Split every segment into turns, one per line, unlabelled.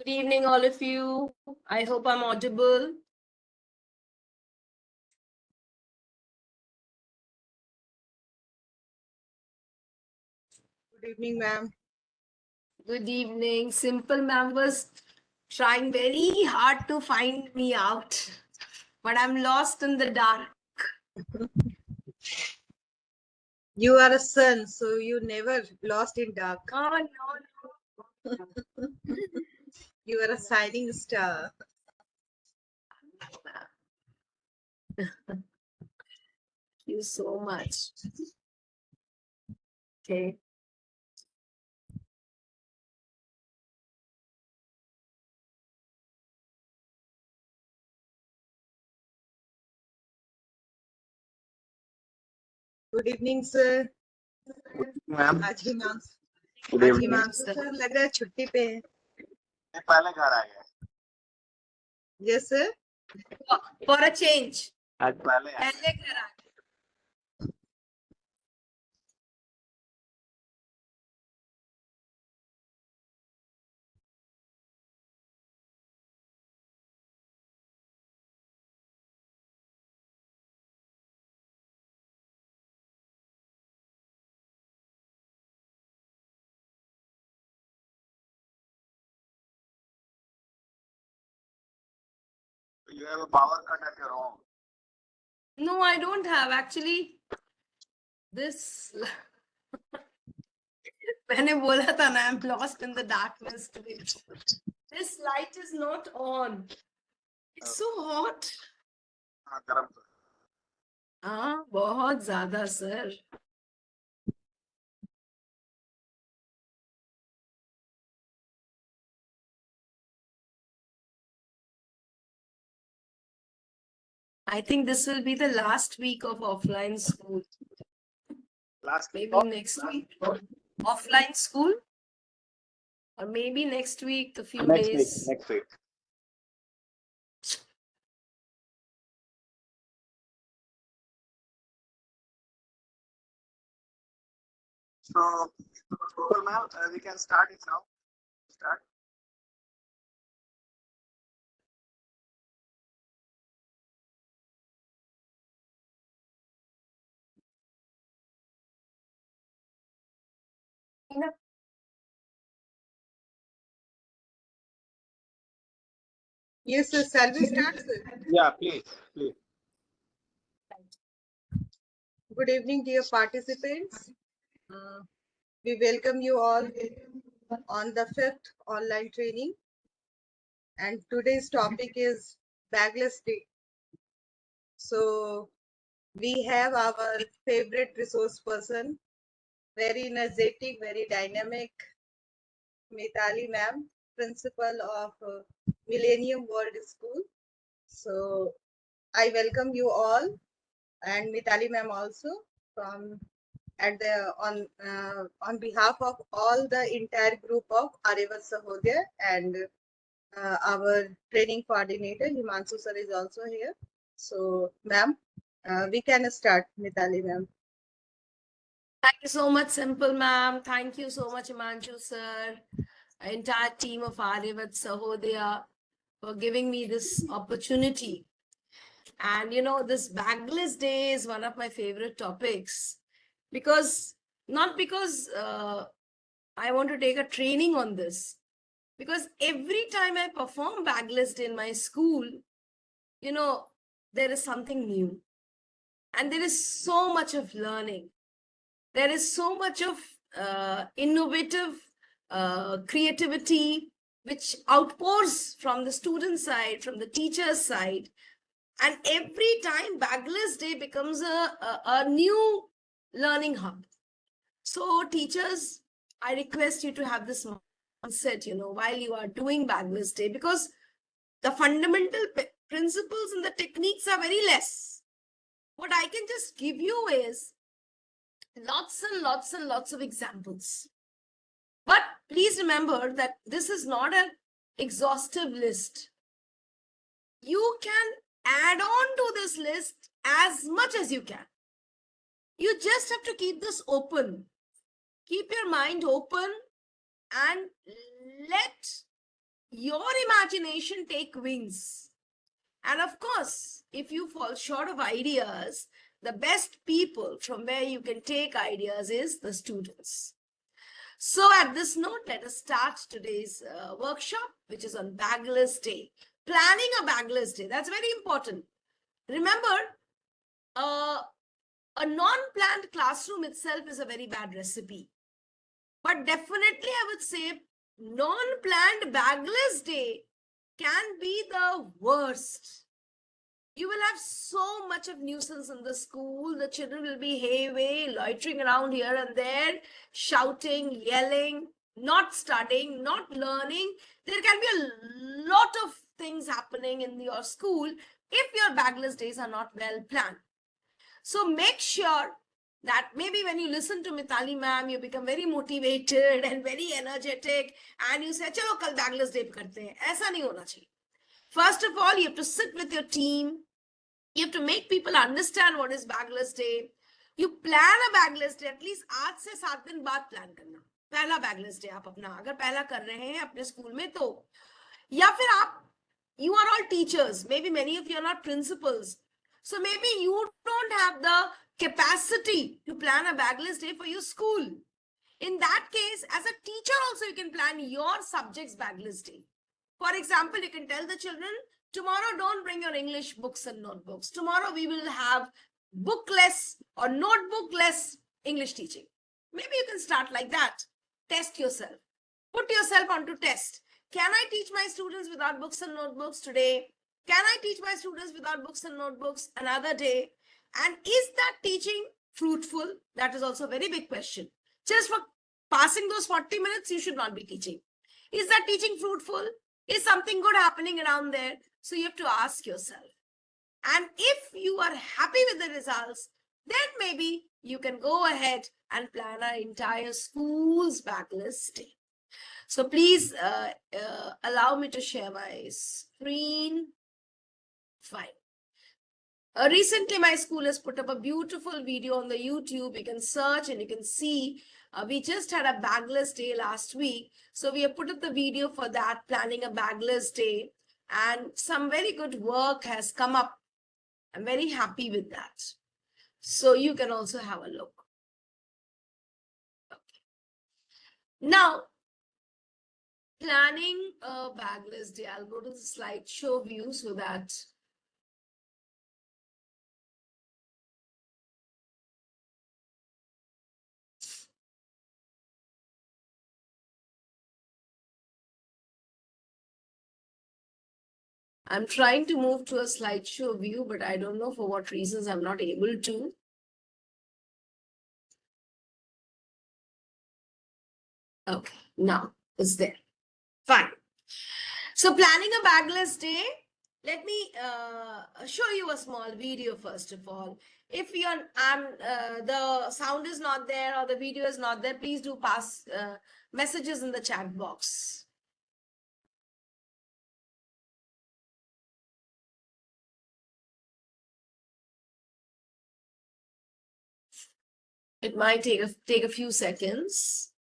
Good evening, all of you. I hope I'm audible.
Good evening, ma'am.
Good evening. Simple ma'am was trying very hard to find me out, but I'm lost in the dark.
You are a sun, so you never lost in dark.
Oh, no.
You are a shining star.
Thank you so much. Okay.
Good evening, sir.
Ma'am
आज Himanshu
good
आज
evening
Himanshu sir लग रहा है छुट्टी पे है.
पहले घर आ गया
Yes, sir.
For a change.
आज पहले आया
पहले घर आ गए.
You have a power cut at your home.
No, I don't have. Actually, this. मैंने बोला था ना, I'm lost in the darkness today. This light is not on. It's so hot.
हाँ गरम
हाँ, बहुत ज्यादा sir. I think this will be the last week of offline school.
Last
Maybe next week. Offline school. Or maybe next week, a few days.
next week so well, ma'am, we can start it now. Start.
Yes, sir. Shall we start, sir?
Yeah, please.
Good evening, dear participants. We welcome you all on the fifth online training. And today's topic is Bagless Day. So we have our favorite resource person, very energetic, very dynamic, Mitali ma'am, principal of Millennium World School. So I welcome you all and Mitali ma'am also from at the on behalf of all the entire group of Arevat Sahodya and our training coordinator Himanshu sir is also here. So ma'am, we can start, Mitali ma'am.
Thank you so much, Simple ma'am. Thank you so much, Himanshu sir. Entire team of Aryavat Sahodaya for giving me this opportunity. And you know, this bagless day is one of my favorite topics because not because I want to take a training on this, because every time I perform bagless day in my school, you know, there is something new and there is so much of learning. There is so much of innovative creativity which outpours from the student side, from the teacher's side. And every time Bagless Day becomes a new learning hub. So teachers, I request you to have this mindset, you know, while you are doing Bagless Day, because the fundamental principles and the techniques are very less. What I can just give you is lots and lots and lots of examples. But please remember that this is not an exhaustive list. You can add on to this list as much as you can. You just have to keep this open. Keep your mind open and let your imagination take wings. And of course, if you fall short of ideas, the best people from where you can take ideas is the students. So at this note, let us start today's workshop, which is on Bagless Day. Planning a Bagless Day, that's very important. Remember, a non-planned classroom itself is a very bad recipe. But definitely I would say non-planned Bagless Day can be the worst. You will have so much of nuisance in the school. The children will be hayway, loitering around here and there, shouting, yelling, not studying, not learning. There can be a lot of things happening in your school if your bagless days are not well planned. So make sure that maybe when you listen to Mitali ma'am, you become very motivated and very energetic and you say, chalo kal bagless day karte hain. Aisa nahi hona chahiye. First of all, you have to sit with your team. You have to make people understand what is bagless day. You plan a bagless day at least 8 से 7 दिन बाद plan करना. पहला bagless day आप अपना अगर पहला कर रहे हैं अपने स्कूल में तो या फिर आप you are all teachers, maybe many of you are not principals, so maybe you don't have the capacity to plan a bagless day for your school. In that case, as a teacher also you can plan your subject's bagless day. For example, you can tell the children, tomorrow don't bring your English books and notebooks. Tomorrow we will have bookless or notebookless English teaching. Maybe you can start like that. Test yourself. Put yourself onto test. Can I teach my students without books and notebooks today? Can I teach my students without books and notebooks another day? And is that teaching fruitful? That is also a very big question. Just for passing those 40 minutes, you should not be teaching. Is that teaching fruitful? Is something good happening around there? So you have to ask yourself. And if you are happy with the results, then maybe you can go ahead and plan our entire school's backlist day. So please allow me to share my screen. Fine. Recently, my school has put up a beautiful video on the YouTube. You can search and you can see. We just had a bagless day last week. So we have put up the video for that, planning a bagless day. And some very good work has come up. I'm very happy with that. So you can also have a look. Okay. Now, planning a bagless day. I'll go to the slideshow view so that I'm trying to move to a slideshow view, but I don't know for what reasons I'm not able to. Okay, now it's there. Fine. So planning a bagless day, let me show you a small video first of all. If you're the sound is not there or the video is not there, please do pass messages in the chat box. It might take a few seconds.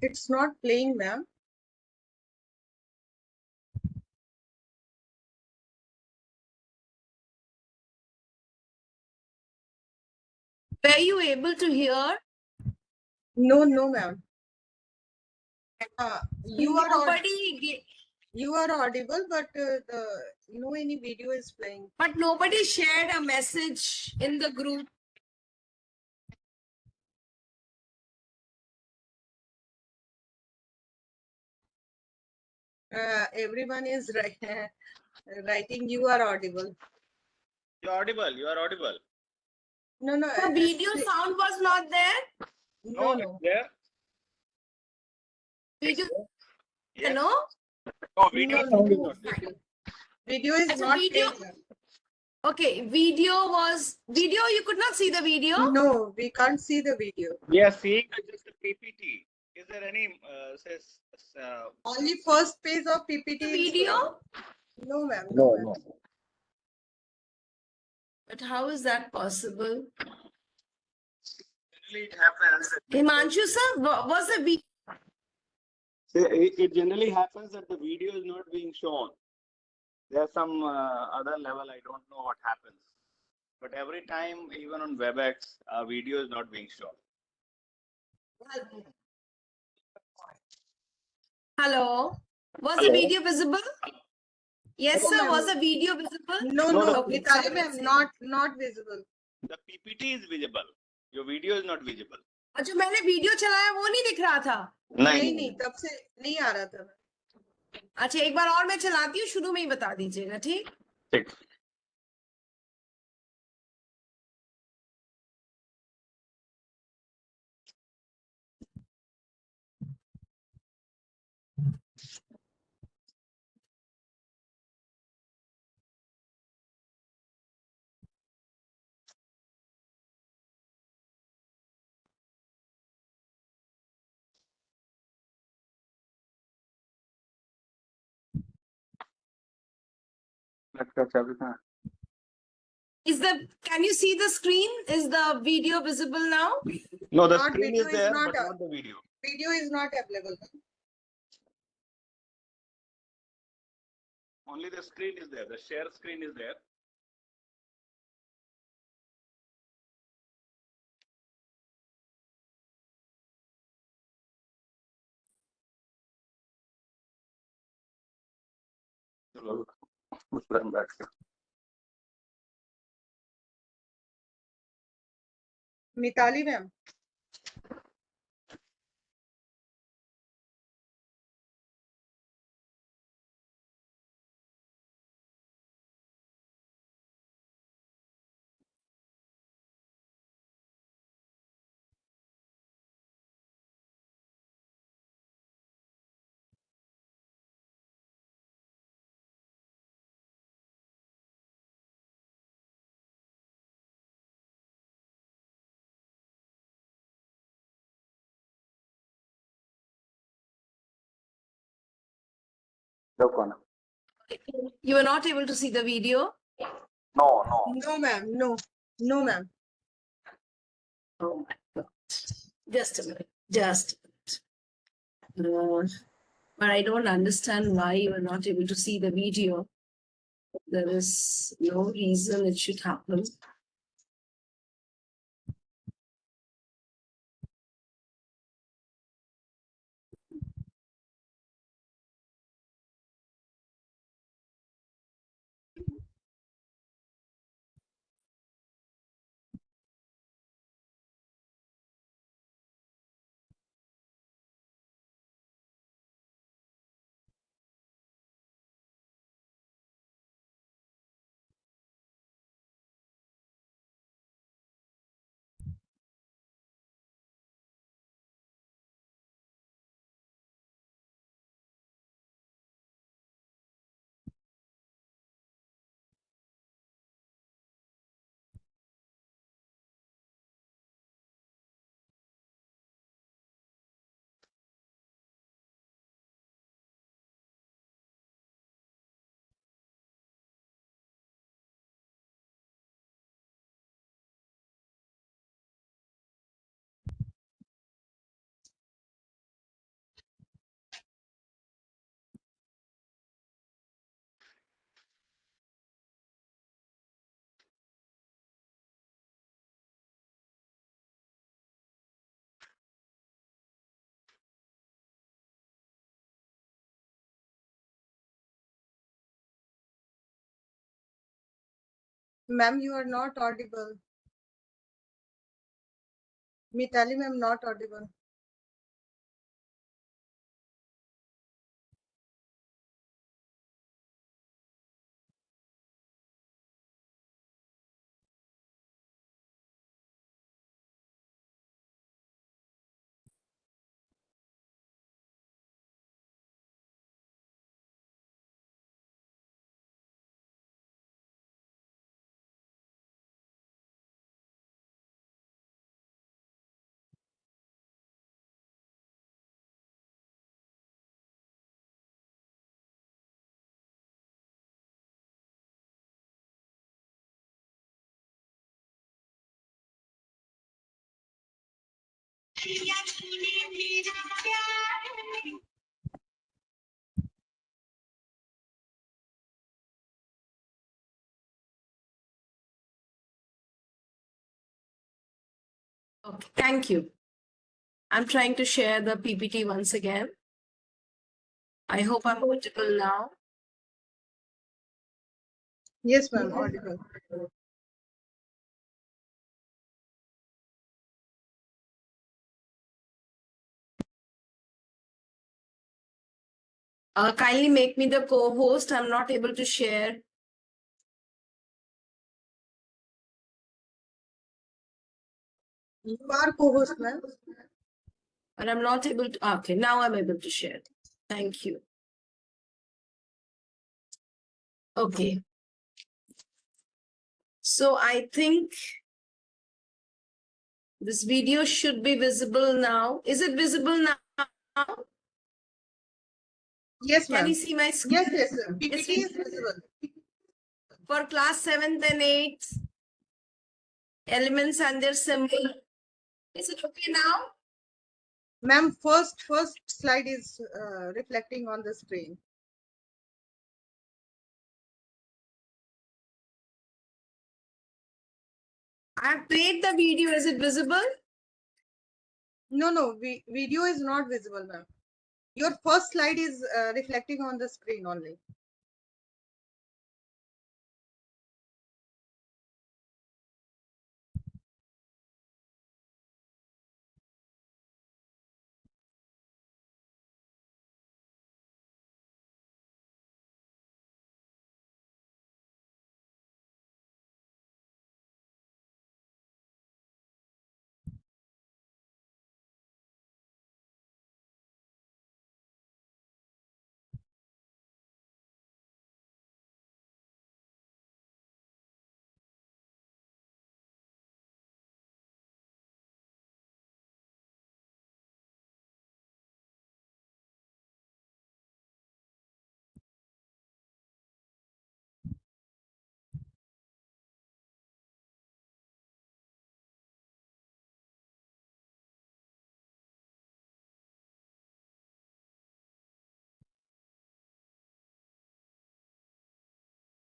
It's not playing, ma'am.
Were you able to hear?
No, ma'am. You are
Nobody,
audible, but no any video is playing.
but nobody shared a message in the group.
Everyone is writing you are audible.
You're audible. You are audible.
No,
The video sound was not there.
no,
It's there.
Video,
Yes.
no.
No, video
No,
sound is
no.
not there.
Video is
As a
not
video-
playing, ma'am.
Okay, video. You could not see the video.
No, we can't see the video.
We are seeing just the PPT. Is there any
Only first page of PPT.
The
is
video.
showing. No, ma'am.
no.
But how is that possible?
Generally, it happens.
Himanshu sir, was the video?
It generally happens that the video is not being shown. There's some other level. I don't know what happens. But every time, even on WebEx, video is not being shown.
Hello. Was the
Hello.
video visible? Yes,
No,
sir.
ma'am.
Was the video visible?
No,
No,
no,
no.
Mitali ma'am, not visible.
The PPT is visible. Your video is not visible.
और जो मैंने video चलाया वो नहीं दिख रहा था.
नहीं, तब से नहीं आ रहा था.
अच्छा, एक बार और मैं चलाती हूँ, शुरू में ही बता दीजिएगा, ठीक?
ठीक.
Can you see the screen? Is the video visible now?
No, the
Not
screen
video
is
is
there,
not
but
a-
not the video.
Video is not available.
Only the screen is there. The share screen is there. I'm back.
Mitali ma'am.
You were not able to see the video?
No.
No ma'am, no ma'am.
Oh my God. Just a minute. Just a minute. But I don't understand why you are not able to see the video. There is no reason it should happen.
Ma'am, you are not audible. Mitali ma'am, not audible.
Okay, thank you. I'm trying to share the PPT once again. I hope I'm audible now.
Yes, ma'am, audible.
Kindly make me the co-host. I'm not able to share.
You are co-host, ma'am.
But I'm not able to. Okay, now I'm able to share. Thank you. Okay. So I think this video should be visible now. Is it visible now?
Yes,
Can
ma'am.
you see my screen?
Yes, sir. PPT is visible.
For class 7th and 8th, elements and their symbol. Is it okay now?
Ma'am, first slide is reflecting on the screen.
I have played the video. Is it visible?
No, video is not visible, ma'am. Your first slide is reflecting on the screen only.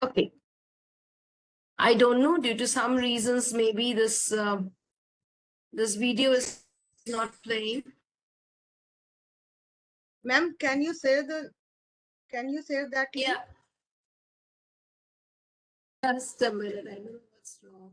Okay. I don't know, due to some reasons, maybe this video is not playing.
Ma'am, can you share that link?
Yeah. Just a minute. I don't know what's wrong.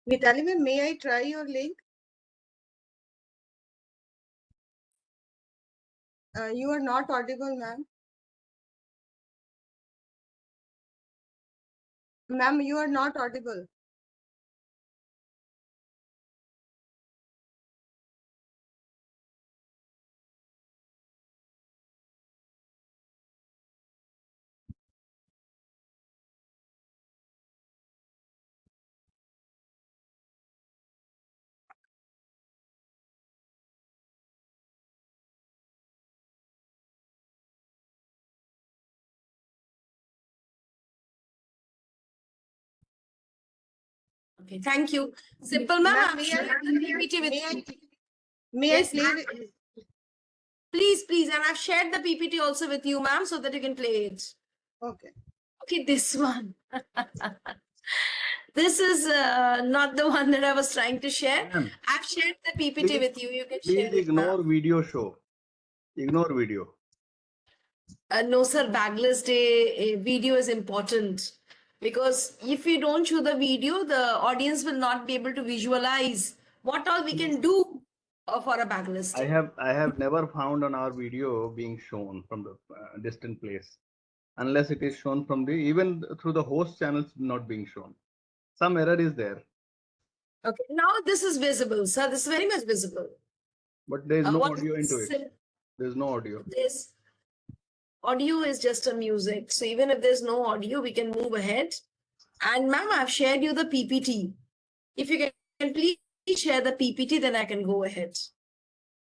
Mitali ma'am, may I try your link? You are not audible, ma'am. Ma'am, you are not audible.
Okay, thank you. Simple ma'am,
Ma'am,
I've
may
shared
I,
the PPT with
may I,
you.
may
Yes,
I play?
ma'am. Please, and I've shared the PPT also with you, ma'am, so that you can play it.
Okay.
Okay, this one. This is not the one that I was trying to share.
Ma'am,
I've shared the PPT
please-
with you. You can
please
share it
ignore
now.
video show. Ignore video.
No, sir, Bagless Day video is important because if we don't show the video, the audience will not be able to visualize what all we can do for a Bagless Day.
I have never found on our video being shown from the distant place, unless it is shown from the even through the host channels not being shown. Some error is there,
Okay, now this is visible, sir. This is very much visible.
but there is no
What
audio into it.
sim-
There is no audio.
This audio is just a music. So even if there's no audio, we can move ahead. And ma'am, I've shared you the PPT. If you can please share the PPT, then I can go ahead.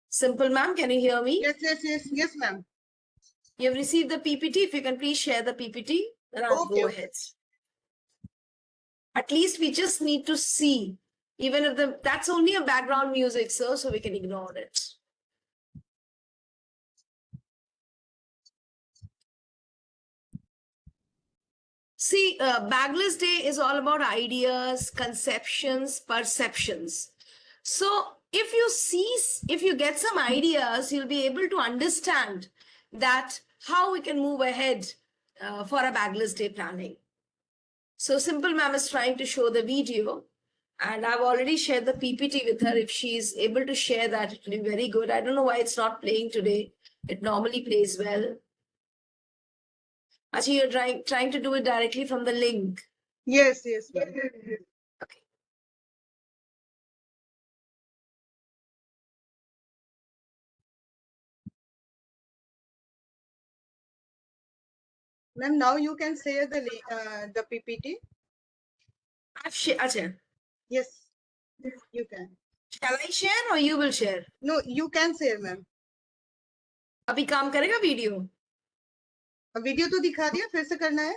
Simple, ma'am, can you hear me?
Yes, ma'am.
You have received the PPT. If you can please share the PPT, then I'll
Okay,
go
okay.
ahead. At least we just need to see, even if that's only a background music, sir, so we can ignore it. See, Bagless Day is all about ideas, conceptions, perceptions. So if you get some ideas, you'll be able to understand that how we can move ahead for a Bagless Day planning. So Simple Ma'am is trying to show the video, and I've already shared the PPT with her. If she's able to share that, it will be very good. I don't know why it's not playing today. It normally plays well. Actually, you're trying to do it directly from the link.
Yes, ma'am.
Okay.
Ma'am, now you can share the PPT.
Acha,
Yes, you can.
shall I share or you will share?
No, you can share, ma'am.
अभी काम करेगा video?
Video तो दिखा दिया, फिर से करना है?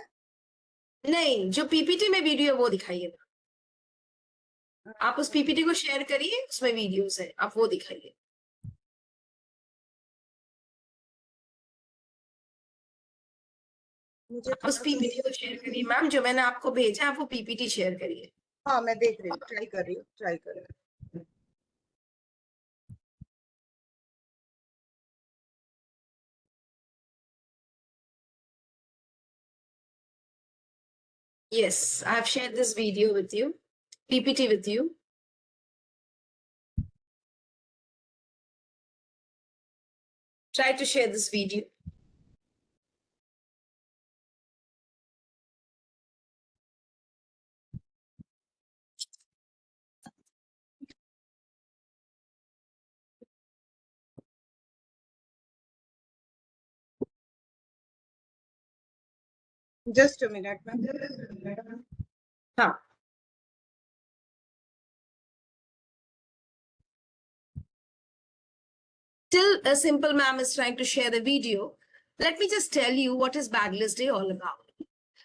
नहीं, जो पीपीटी में वीडियो है वो दिखाइए। आप उस पीपीटी को शेयर करिए, उसमें वीडियोस है, आप वो दिखाइए।
मुझे
उस पीपीटी को शेयर करिए मैम, जो मैंने आपको भेजा है, आप वो पीपीटी शेयर करिए।
हाँ, मैं देख रही हूँ, ट्राई कर रही हूँ।
Yes, I have shared this video with you, PPT with you. Try to share this video.
Just a minute, ma'am.
हाँ. Till a Simple Ma'am is trying to share the video, let me just tell you what is Bagless Day all about.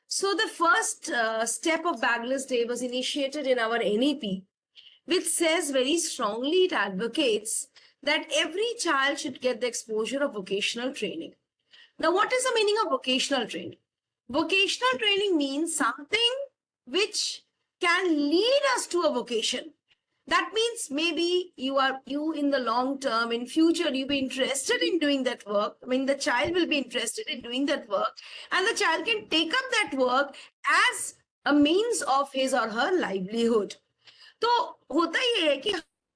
So the first step of Bagless Day was initiated in our NEP, which says very strongly, it advocates that every child should get the exposure of vocational training. Now, what is the meaning of vocational training? Vocational training means something which can lead us to a vocation. That means maybe you in the long term, in future, you be interested in doing that work. I mean, the child will be interested in doing that work, and the child can take up that work as a means of his or her livelihood. तो होता ये है कि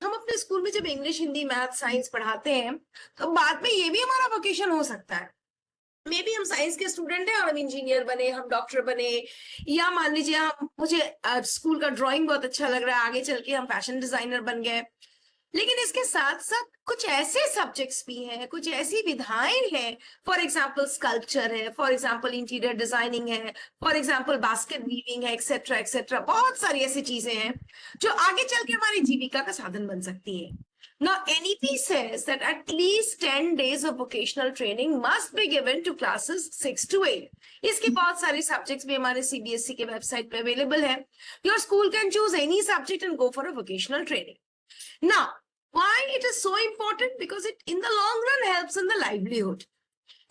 हम अपने school में जब English, Hindi, math, science पढ़ाते हैं तो बाद में ये भी हमारा वोकेशन हो सकता है। मे बी हम साइंस के स्टूडेंट हैं और हम इंजीनियर बने, हम डॉक्टर बने, या मान लीजिए हम मुझे स्कूल का ड्राइंग बहुत अच्छा लग रहा है, आगे चल के हम फैशन डिजाइनर बन गए। लेकिन इसके साथ साथ कुछ ऐसे सब्जेक्ट्स भी हैं, कुछ ऐसी विधाएं हैं, फॉर एग्जाम्पल स्कल्पचर है, फॉर एग्जाम्पल इंटीरियर डिजाइनिंग है, फॉर एग्जाम्पल बास्केट वीविंग है, एक्सेट्रा एक्सेट्रा, बहुत सारी ऐसी चीजें हैं जो आगे चल के हमारी जीविका का साधन बन सकती है। Now, NEP says that at least 10 days of vocational training must be given to classes 6 to 8. इसके बहुत सारे सब्जेक्ट्स भी हमारे CBSE के वेबसाइट पे अवेलेबल है। Your school can choose any subject and go for a vocational training. Now, why it is so important? Because it in the long run helps in the livelihood.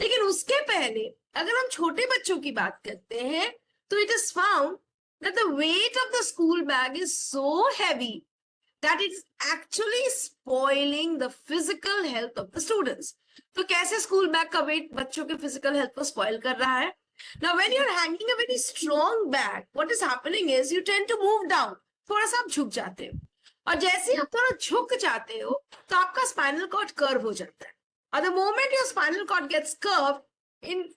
लेकिन उसके पहले अगर हम छोटे बच्चों की बात करते हैं तो it is found that the weight of the school bag is so heavy that it is actually spoiling the physical health of the students. तो कैसे स्कूल बैग का वेट बच्चों के फिजिकल हेल्थ को स्पॉइल कर रहा है? Now when you are hanging a very strong bag, what is happening is you tend to move down. थोड़ा सा आप झुक जाते हो, और जैसे आप थोड़ा झुक जाते हो तो आपका स्पाइनल कॉर्ड कर्व हो जाता है। और the moment your spinal cord gets curved in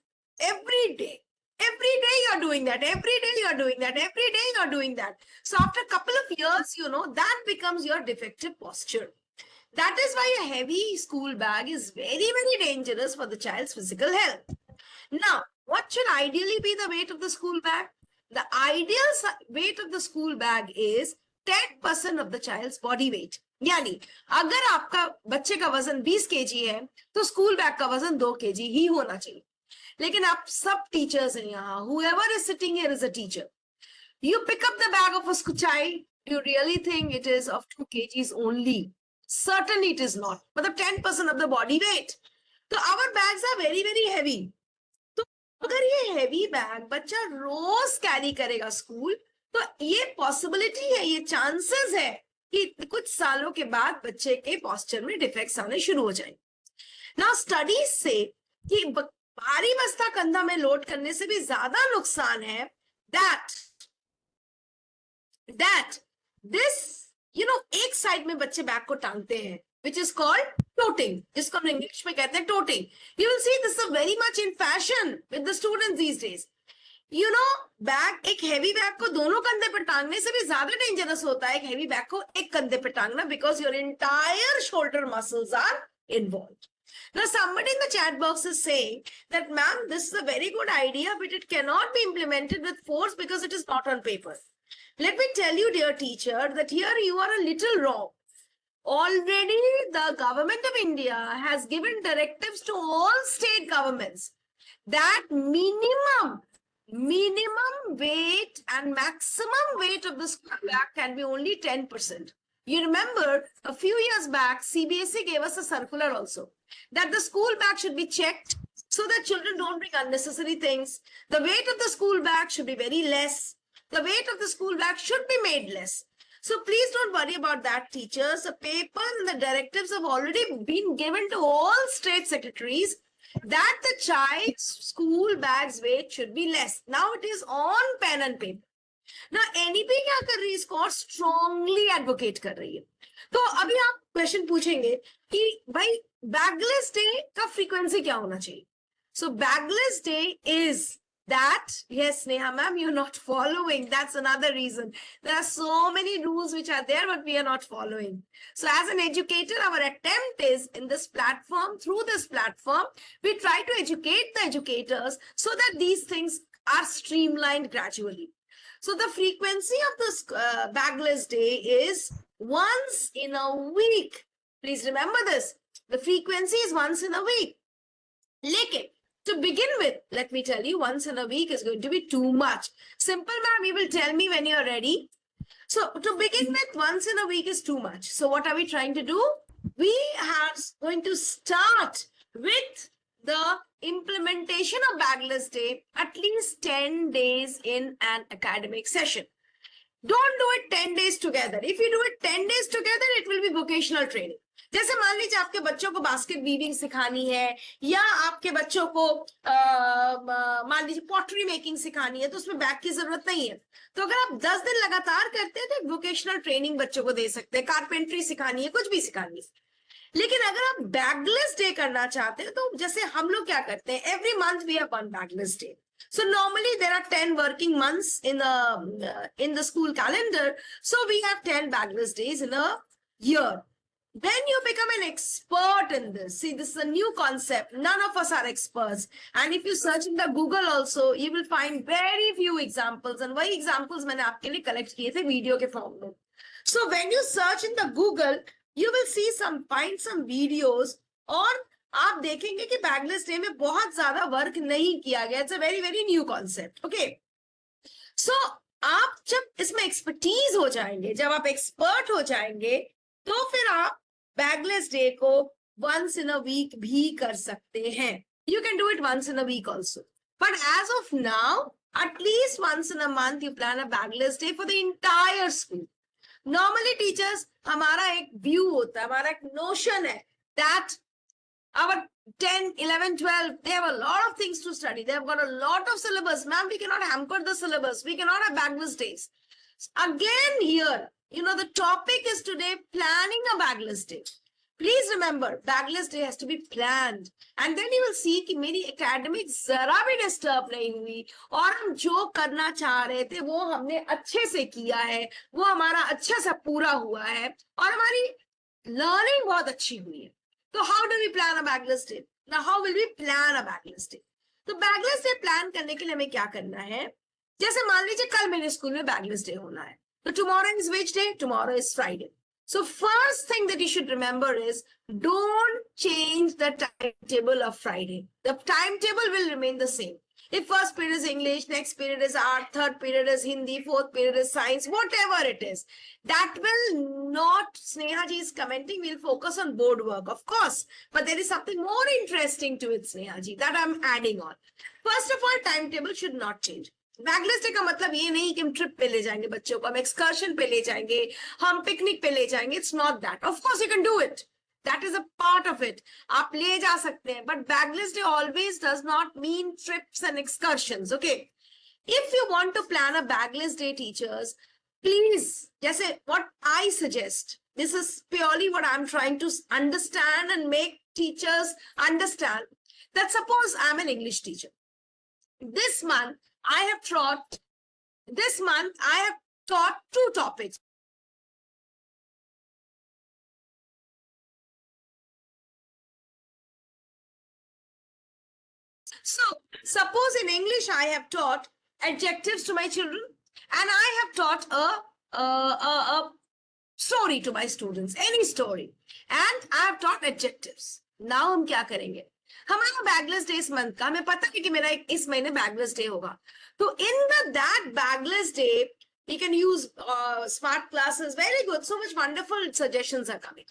every day you are doing that, every day you are doing that, every day you are doing that. So after a couple of years, you know, that becomes your defective posture. That is why a heavy school bag is very, very dangerous for the child's physical health. Now, what should ideally be the weight of the school bag? The ideal weight of the school bag is 10% of the child's body weight. यानी अगर आपका बच्चे का वजन 20 kg है तो school bag का वजन 2 kg ही होना चाहिए। लेकिन आप सब टीचर्स हैं यहाँ, whoever is sitting here is a teacher. You pick up the bag of a child, you really think it is of 2 kgs only. Certainly it is not. मतलब 10% of the body weight. तो our bags are very, very heavy. तो अगर ये heavy bag बच्चा रोज carry करेगा school, तो ये possibility है, ये chances है कि कुछ सालों के बाद बच्चे के posture में defects आने शुरू हो जाएंगे. Now studies say कि भारी बस्ता कंधा में लोड करने से भी ज्यादा नुकसान है that this, you know, एक साइड में बच्चे बैग को टांगते हैं, which is called toting, जिसको हम इंग्लिश में कहते हैं toting. You will see this is very much in fashion with the students these days. You know, bag, एक हेवी बैग को दोनों कंधे पर टांगने से भी ज्यादा डेंजरस होता है एक हेवी बैग को एक कंधे पर टांगना, because your entire shoulder muscles are involved. Now, somebody in the chat box is saying that, ma'am, this is a very good idea, but it cannot be implemented with force because it is not on paper. Let me tell you, dear teacher, that here you are a little wrong. Already, the government of India has given directives to all state governments that minimum weight and maximum weight of the school bag can be only 10%. You remember a few years back, CBSE gave us a circular also that the school bag should be checked so that children don't bring unnecessary things. The weight of the school bag should be very less. The weight of the school bag should be made less. So please don't worry about that, teachers. The paper and the directives have already been given to all state secretaries that the child's school bag's weight should be less. Now it is on pen and paper. Now NEP क्या कर रही है, इसको और strongly advocate कर रही है. तो अभी आप क्वेश्चन पूछेंगे कि भाई बैगलेस डे का फ्रीक्वेंसी क्या होना चाहिए. So bagless day is that, yes, Neha ma'am, you're not following. That's another reason. There are so many rules which are there, but we are not following. So as an educator, our attempt is in this platform, through this platform, we try to educate the educators so that these things are streamlined gradually. So the frequency of this bagless day is once in a week. Please remember this. The frequency is once in a week. Lekin, to begin with, let me tell you, once in a week is going to be too much. Simple, ma'am, you will tell me when you're ready. So to begin with, once in a week is too much. So what are we trying to do? We are going to start with the implementation of bagless day at least 10 days in an academic session. Don't do it 10 days together. If you do it 10 days together, it will be vocational training. जैसे मान लीजिए आपके बच्चों को basket weaving सिखानी है, या आपके बच्चों को मान लीजिए पॉटरी मेकिंग सिखानी है, तो उसमें बैग की जरूरत नहीं है। तो अगर आप 10 दिन लगातार करते हैं तो वोकेशनल ट्रेनिंग बच्चों को दे सकते हैं, कारपेंट्री सिखानी है, कुछ भी सिखानी है। लेकिन अगर आप बैगलेस डे करना चाहते हैं, तो जैसे हम लोग क्या करते हैं, every month we have one bagless day. So normally there are 10 working months in the school calendar. So we have 10 bagless days in a year. Then you become an expert in this. See, this is a new concept. None of us are experts. And if you search in the Google also, you will find very few examples. And वही examples मैंने आपके लिए collect किए थे video के form में. So when you search in the Google, you will see find some videos, और आप देखेंगे कि बैगलेस डे में बहुत ज्यादा वर्क नहीं किया गया. It's a very very new concept. Okay, so आप जब इसमें एक्सपर्टीज हो जाएंगे, जब आप एक्सपर्ट हो जाएंगे, तो फिर आप बैगलेस डे को वंस इन अ वीक भी कर सकते हैं. You can do it once in a week also, but as of now at least once in a month you plan a bagless day for the entire school. Normally teachers, हमारा एक view होता है, हमारा एक नोशन है that our 10, 11, 12, they have a lot of things to study. They have got a lot of syllabus. Ma'am, we cannot hamper the syllabus. We cannot have bagless days. Again here, you know, the topic is today planning a bagless day. Please remember, bagless day has to be planned. And then you will see कि मेरी academic जरा भी disturb नहीं हुई, और हम जो करना चाह रहे थे वो हमने अच्छे से किया है, वो हमारा अच्छे से पूरा हुआ है, और हमारी learning बहुत अच्छी हुई है. तो how do we plan a bagless day? Now how will we plan a bagless day? तो bagless day plan करने के लिए हमें क्या करना है? जैसे मान लीजिए कल मेरे स्कूल में bagless day होना है, तो tomorrow is which day? Tomorrow is Friday. So first thing that you should remember is, don't change the timetable of Friday. The timetable will remain the same. If first period is English, next period is art, third period is Hindi, fourth period is science, whatever it is, that will not, Sneha ji is commenting, we'll focus on board work, of course. But there is something more interesting to it, Sneha ji, that I'm adding on. First of all, timetable should not change. Bagless day का मतलब ये नहीं कि हम trip पे ले जाएंगे बच्चों को, हम एक्सकर्शन पे ले जाएंगे, हम पिकनिक पे ले जाएंगे. It's not that. Of course you can do it, that is a part of it. आप ले जा सकते हैं, but bagless day always does not mean trips and excursions. Okay, if you want to plan a bagless day, teachers please, जैसे what I suggest, this is purely what I'm trying to understand and make teachers understand, that suppose I'm an English teacher. This month I have taught 2 topics. So suppose in English I have taught adjectives to my children, and I have taught a story to my students, any story, and I have taught adjectives. Now हम क्या करेंगे? हमारा bagless day इस month का, हमें पता है कि मेरा इस महीने बैगलेस डे होगा, तो in that bagless day we can use smart classes. Very good, so much wonderful suggestions are coming.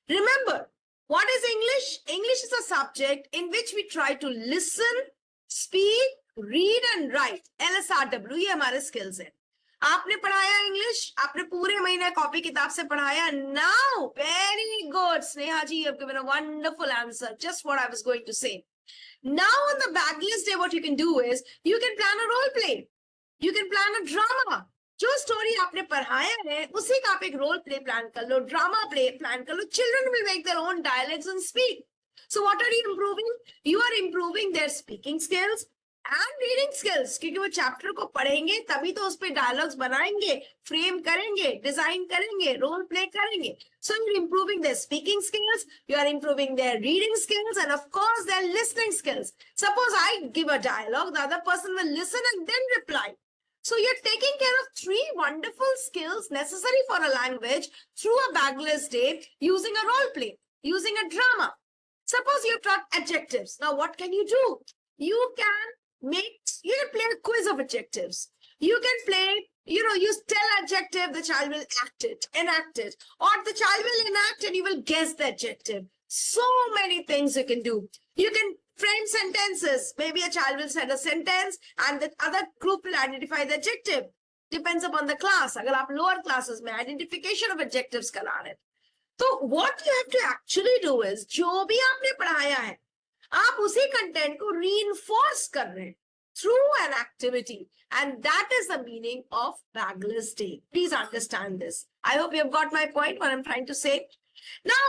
Remember, what is English? English is a subject in which we try to listen, speak, read and write. LSRW, ये हमारे skills है. आपने पढ़ाया English, आपने पूरे महीने copy किताब से पढ़ाया. Now very good Sneha ji, you have given a wonderful answer, just what I was going to say. Now on the bagless day, what you can do is, you can plan a role play, you can plan a drama. जो story आपने पढ़ाया है उसी का आप एक role play plan कर लो, drama play plan कर लो. Children will make their own dialects and speak. So what are you improving? You are improving their speaking skills and reading skills, क्योंकि वो चैप्टर को पढ़ेंगे तभी तो उस पे डायलॉग्स बनाएंगे, फ्रेम करेंगे, डिजाइन करेंगे, रोल प्ले करेंगे. So you're improving their speaking skills, you are improving their reading skills, and of course their listening skills. Suppose I give a dialogue, the other person will listen and then reply. So you're taking care of 3 wonderful skills necessary for a language through a bagless day, using a role play, using a drama. Suppose you've taught adjectives. Now what can you do? You can play a quiz of adjectives. You can play, you tell adjective, the child will enact it, or the child will enact and you will guess the adjective. So many things you can do. You can frame sentences. Maybe a child will send a sentence and the other group will identify the adjective. Depends upon the class. अगर आप lower classes में identification of adjectives करा रहे हैं, So what you have to actually do is, जो भी आपने पढ़ाया है, आप उसी content को reinforce कर रहे हैं through an activity, and that is the meaning of bagless day. Please understand this. I hope you have got my point, what I'm trying to say. Now,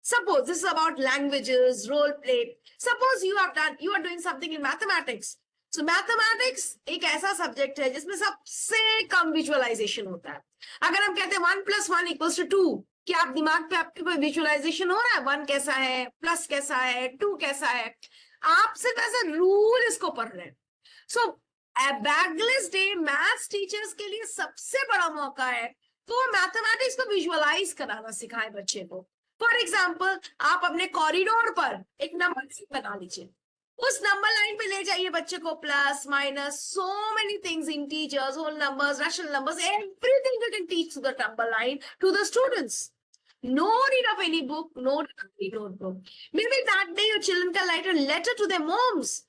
suppose this is about languages, role play. Suppose you are doing something in mathematics. So mathematics एक ऐसा subject है जिसमें सबसे कम visualization होता है. अगर हम कहते हैं 1 + 1 = 2, क्या आप दिमाग पे आपके कोई visualization हो रहा है? 1 कैसा है, प्लस कैसा है, 2 कैसा है? आप सिर्फ ऐसा रूल इसको पढ़ रहे हैं. So a bagless day maths teachers के लिए सबसे बड़ा मौका है तो मैथमेटिक्स को विजुअलाइज कराना सिखाए बच्चे को. फॉर एग्जाम्पल, आप अपने कॉरिडोर पर एक नंबर लाइन बना लीजिए, उस नंबर लाइन पे ले जाइए बच्चे को, plus minus, so many things, integers, whole numbers, rational numbers, everything you can teach to the number line to the students. No need of any book, no need of any notebook. Maybe that day your children can write a letter to their moms.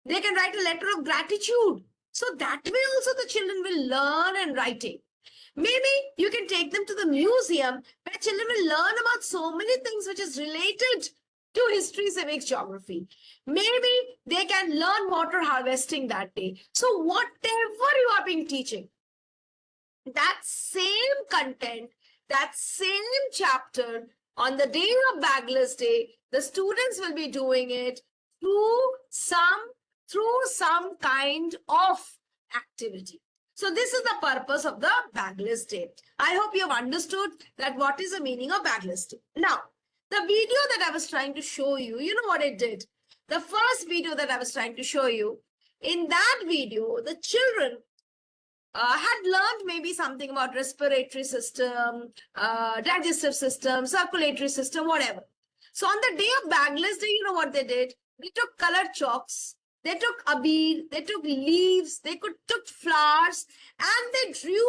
They can write a letter of gratitude. So that way also the children will learn and writing. Maybe you can take them to the museum where children will learn about so many things which is related to history, civics, geography. Maybe they can learn water harvesting that day. So whatever you are being teaching, that same content, that same chapter, on the day of bagless day, the students will be doing it through some kind of activity. So this is the purpose of the bagless day. I hope you have understood that what is the meaning of bagless day. Now, the video that I was trying to show you, you know what it did? The first video that I was trying to show you, in that video, the children had learned maybe something about respiratory system, digestive system, circulatory system, whatever. So on the day of bagless day, you know what they did? They took colored chalks, they took abir, they took leaves, they took flowers, and they drew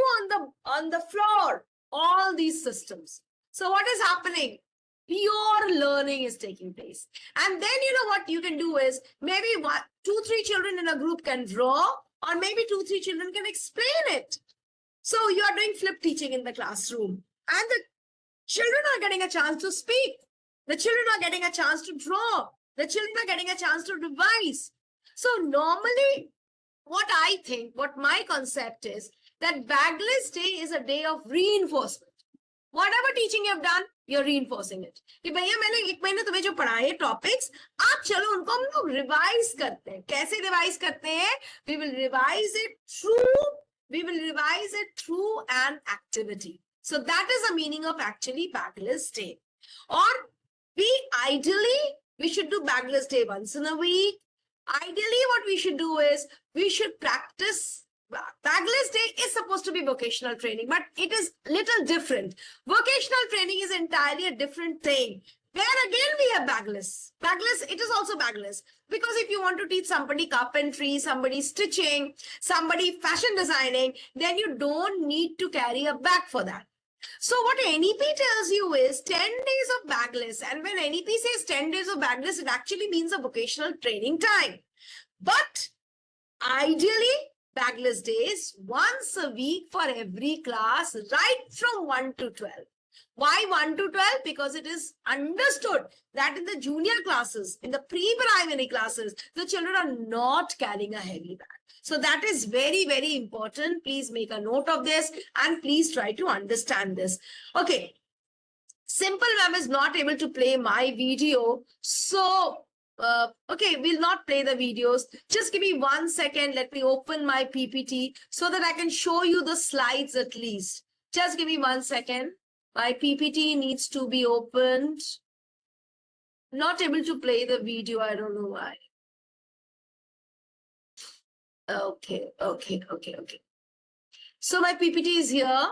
on the floor all these systems. So what is happening? Pure learning is taking place. And then you know what you can do is, maybe 2, 3 children in a group can draw, or maybe 2, 3 children can explain it. So you are doing flip teaching in the classroom, and the children are getting a chance to speak. The children are getting a chance to draw. The children are getting a chance to revise. So normally, what I think, what my concept is, that bagless day is a day of reinforcement. Whatever teaching you have done, you're reinforcing it. कि भैया मैंने 1 महीने तुम्हें जो पढ़ाए topics, आप चलो उनको हम लोग रिवाइज करते हैं. कैसे रिवाइज करते हैं? We will revise it through an activity. So that is the meaning of actually bagless day. Or we should do bagless day once in a week. Ideally, what we should do is we should practice. Bagless day is supposed to be vocational training, but it is little different. Vocational training is entirely a different thing. Where again we have bagless. Bagless, it is also bagless. Because if you want to teach somebody carpentry, somebody stitching, somebody fashion designing, then you don't need to carry a bag for that. So what NEP tells you is 10 days of bagless. And when NEP says 10 days of bagless, it actually means a vocational training time. But ideally, bagless days once a week for every class, right from 1 to 12. Why 1 to 12? Because it is understood that in the junior classes, in the pre-primary classes, the children are not carrying a heavy bag. So that is very, very important. Please make a note of this and please try to understand this. Okay. Simple Ma'am is not able to play my video. So okay, we'll not play the videos. Just give me 1 second. Let me open my PPT so that I can show you the slides at least. Just give me 1 second. My PPT needs to be opened. Not able to play the video. I don't know why. Okay. So my PPT is here.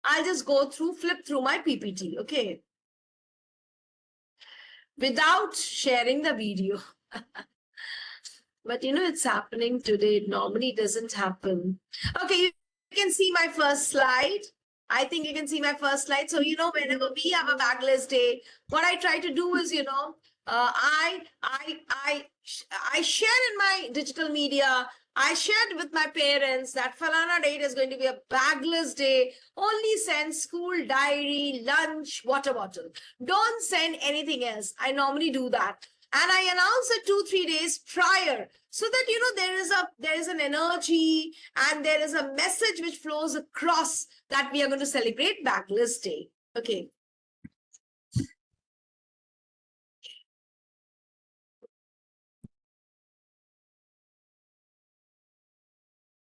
I'll just flip through my PPT. Okay. Without sharing the video. But you know, it's happening today. It normally doesn't happen. Okay, you can see my first slide. I think you can see my first slide. So, you know, whenever we have a bagless day, what I try to do is, you know, I share in my digital media I shared with my parents that Falana date is going to be a bagless day. Only send school diary, lunch, water bottle. Don't send anything else. I normally do that. And I announce it 2-3 days prior so that there is an energy and there is a message which flows across that we are going to celebrate bagless day. Okay.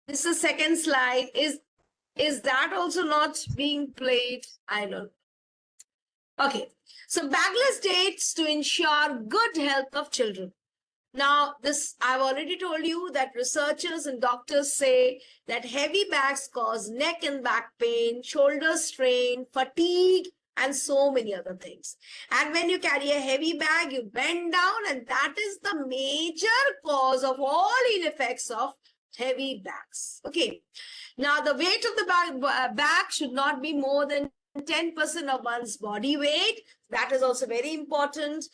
This is the second slide. Is that also not being played? I don't know. Okay. So bagless dates to ensure good health of children. Now, this I've already told you that researchers and doctors say that heavy bags cause neck and back pain, shoulder strain, fatigue, and so many other things. And when you carry a heavy bag, you bend down, and that is the major cause of all ill effects of heavy bags. Okay. Now, the weight of the bag should not be more than 10% of one's body weight. That is also very important.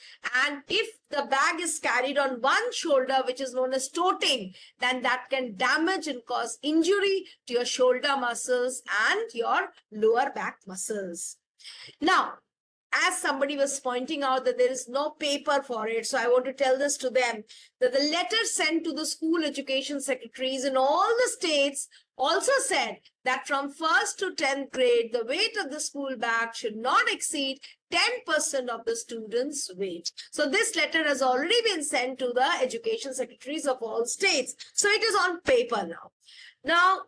And if the bag is carried on one shoulder, which is known as toting, then that can damage and cause injury to your shoulder muscles and your lower back muscles. Now, as somebody was pointing out that there is no paper for it, so I want to tell this to them, that the letter sent to the school education secretaries in all the states also said that from 1st to 10th grade, the weight of the school bag should not exceed 10% of the student's weight. So this letter has already been sent to the education secretaries of all states. So it is on paper now. Now,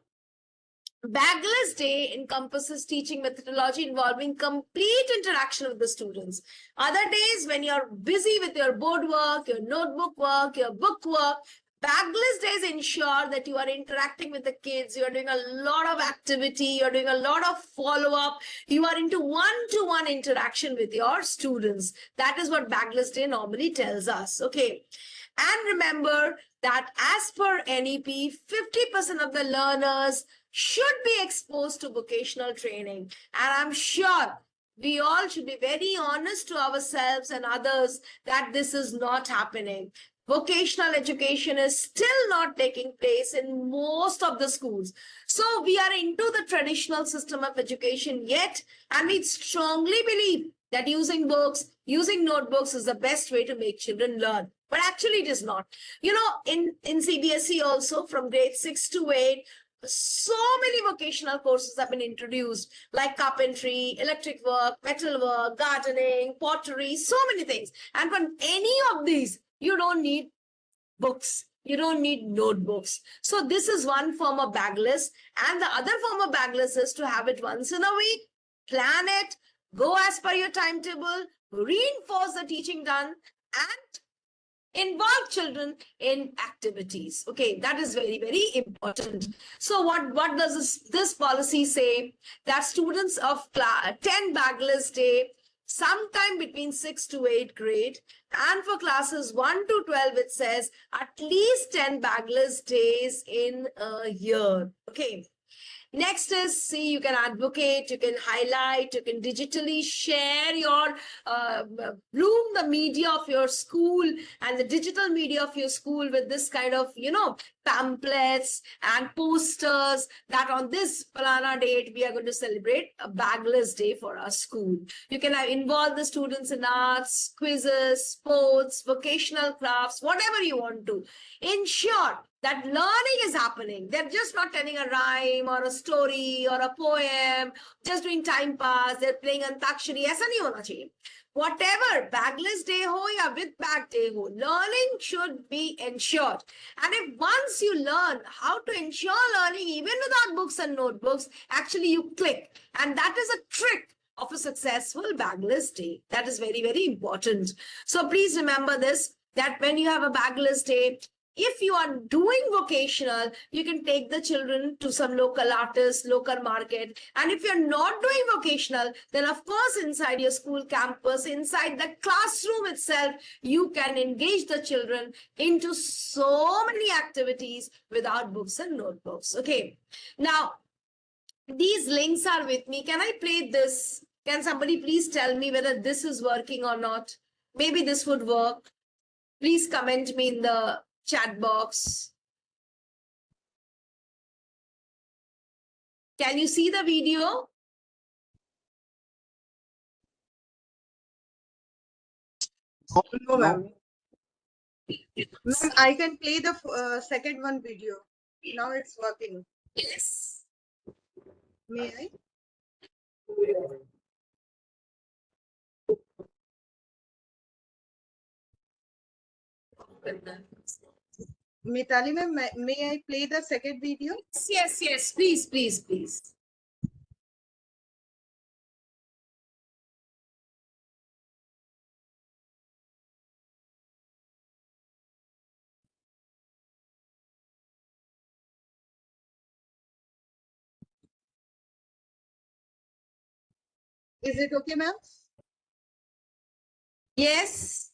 bagless day encompasses teaching methodology involving complete interaction with the students. Other days, when you're busy with your board work, your notebook work, your book work, bagless days ensure that you are interacting with the kids. You're doing a lot of activity. You're doing a lot of follow-up. You are into one-to-one interaction with your students. That is what bagless day normally tells us. Okay. And remember that as per NEP, 50% of the learners should be exposed to vocational training. And I'm sure we all should be very honest to ourselves and others that this is not happening. Vocational education is still not taking place in most of the schools. So we are into the traditional system of education yet, and we strongly believe that using books, using notebooks is the best way to make children learn. But actually it is not. You know, in CBSE also from grade 6 to 8, so many vocational courses have been introduced like carpentry, electric work, metal work, gardening, pottery, so many things. And for any of these, you don't need books. You don't need notebooks. So this is one form of bagless. And the other form of bagless is to have it once in a week, plan it, go as per your timetable, reinforce the teaching done, and involve children in activities. Okay, that is very, very important. So what does this policy say? That students of 10 bagless day, sometime between 6 to 8 grade, and for classes 1 to 12, it says at least 10 bagless days in a year. Okay. Next is, see, you can advocate, you can highlight, you can digitally share your, bloom the media of your school and the digital media of your school with this kind of, pamphlets and posters that on this Falana date, we are going to celebrate a bagless day for our school. You can involve the students in arts, quizzes, sports, vocational crafts, whatever you want to. Ensure that learning is happening. They're just not telling a rhyme or a story or a poem, just doing time pass. They're playing Antakshari. ऐसा नहीं होना चाहिए. Whatever, bagless day ho ya with bag day ho, learning should be ensured. And if once you learn how to ensure learning even without books and notebooks, actually you click. And that is a trick of a successful bagless day. That is very, very important. So please remember this, that when you have a bagless day, if you are doing vocational, you can take the children to some local artist, local market. And if you're not doing vocational, then of course, inside your school campus, inside the classroom itself, you can engage the children into so many activities without books and notebooks. Okay. Now, these links are with me. Can I play this? Can somebody please tell me whether this is working or not? Maybe this would work. Please comment me in the chat box. Can you see the video?
No, ma'am. Ma'am, I can play the second one video. Now it's working.
Yes.
May I? Mitali ma'am, may I play the second video?
Yes, yes, please, please, please.
Is it okay, ma'am?
Yes.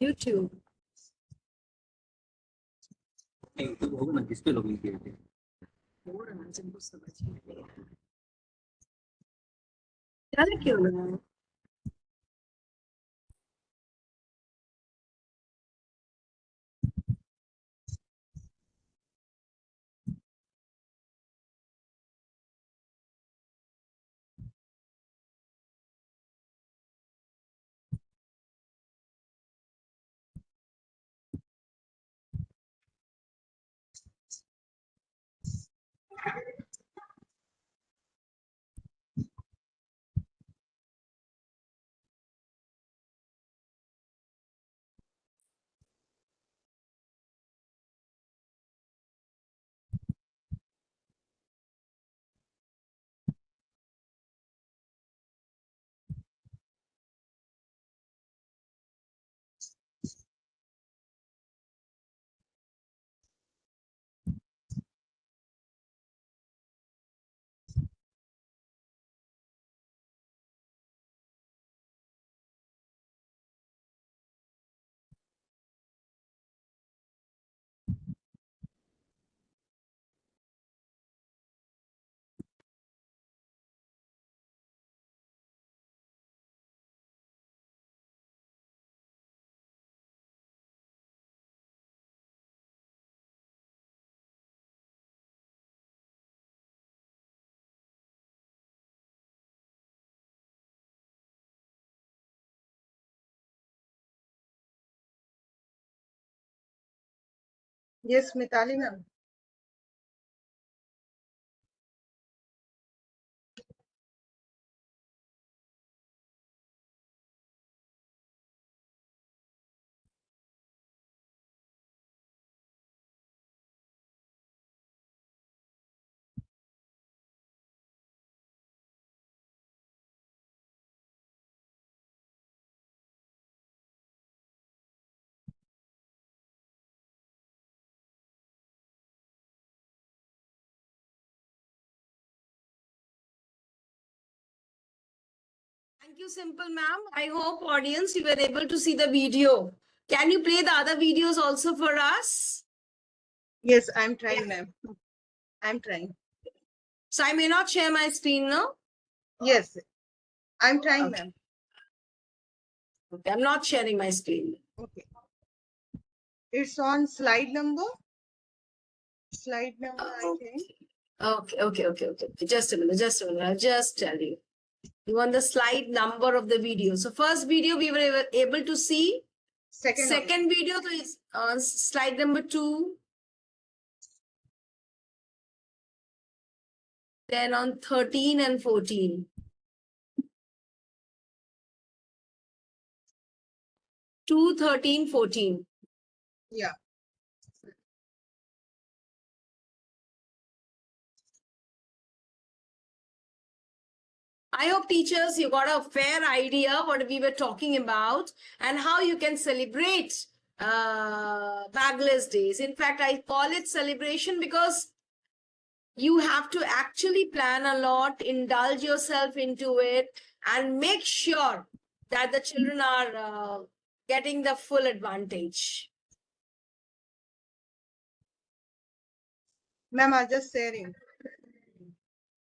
YouTube. ज़्यादा क्यों लगा है?
Yes, Mitali ma'am.
Thank you, Simple ma'am. I hope audience you were able to see the video. Can you play the other videos also for us?
Yes, I'm trying, ma'am. I'm trying.
So I may not share my screen now.
Yes, I'm trying,
Okay.
ma'am.
Okay, I'm not sharing my screen.
Okay. It's on slide number. Slide number, I think.
Okay. Just a minute. I'll just tell you. You want the slide number of the video. So first video we were able to see.
Second.
Second video is on slide number 2. Then on 13 and 14. 2, 13, 14.
Yeah.
I hope teachers, you got a fair idea what we were talking about and how you can celebrate Bagless Days. In fact, I call it celebration because you have to actually plan a lot, indulge yourself into it, and make sure that the children are getting the full advantage.
Ma'am, I'm just sharing.